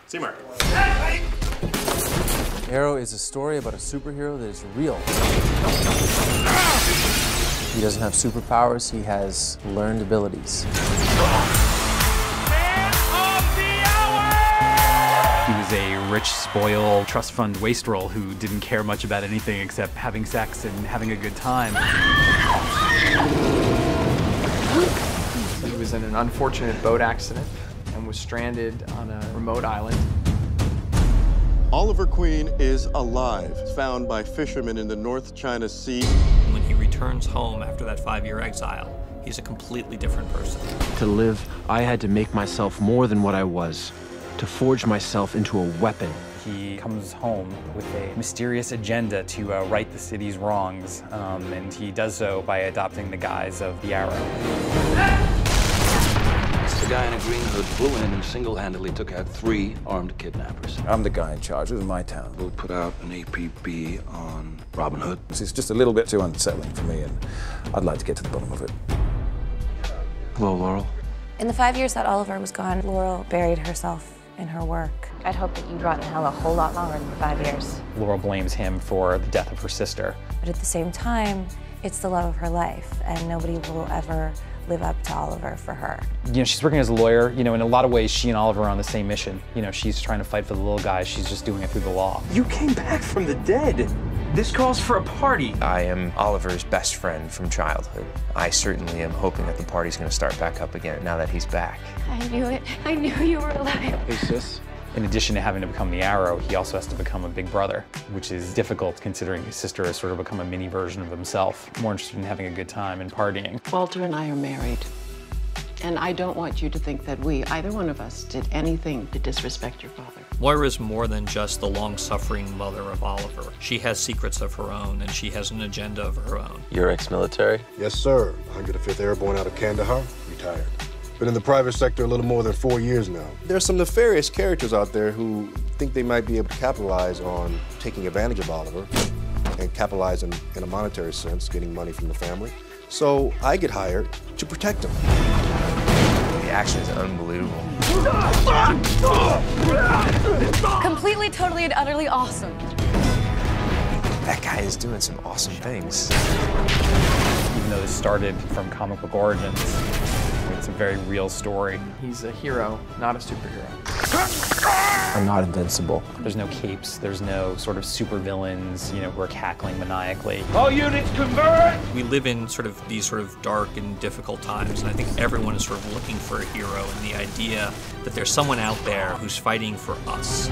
Seymour. Arrow is a story about a superhero that is real. He doesn't have superpowers, he has learned abilities. He was a rich, spoiled, trust fund wastrel who didn't care much about anything except having sex and having a good time. He was in an unfortunate boat accident and was stranded on a remote island. Oliver Queen is alive, found by fishermen in the North China Sea. When he returns home after that 5-year exile, he's a completely different person. To live, I had to make myself more than what I was, to forge myself into a weapon. He comes home with a mysterious agenda to right the city's wrongs, and he does so by adopting the guise of the Arrow. The guy in a green hood flew in and single-handedly took out 3 armed kidnappers. I'm the guy in charge of my town. We'll put out an APB on Robin Hood. It's just a little bit too unsettling for me, and I'd like to get to the bottom of it. Hello, Laurel. In the 5 years that Oliver was gone, Laurel buried herself in her work. I'd hope that you'd rot in hell a whole lot longer than 5 years. Laurel blames him for the death of her sister. But at the same time, it's the love of her life, and nobody will ever live up to Oliver for her. You know, she's working as a lawyer. You know, in a lot of ways, she and Oliver are on the same mission. You know, she's trying to fight for the little guy. She's just doing it through the law. You came back from the dead. This calls for a party. I am Oliver's best friend from childhood. I certainly am hoping that the party's going to start back up again now that he's back. I knew it. I knew you were alive. Hey, sis. In addition to having to become the Arrow, he also has to become a big brother, which is difficult considering his sister has sort of become a mini version of himself, more interested in having a good time and partying. Walter and I are married, and I don't want you to think that either one of us, did anything to disrespect your father. Moira's more than just the long-suffering mother of Oliver. She has secrets of her own, and she has an agenda of her own. You're ex-military? Yes, sir. 105th Airborne out of Kandahar, retired. Been in the private sector a little more than 4 years now. There's some nefarious characters out there who think they might be able to capitalize on taking advantage of Oliver and capitalize in a monetary sense, getting money from the family. So I get hired to protect him. The action is unbelievable. Completely, totally, and utterly awesome. That guy is doing some awesome things. Even though this started from comic book origins, it's a very real story. He's a hero, not a superhero. I'm not invincible. There's no capes, there's no sort of supervillains, you know, who are cackling maniacally. All units convert! We live in these sort of dark and difficult times, and I think everyone is sort of looking for a hero, and the idea that there's someone out there who's fighting for us.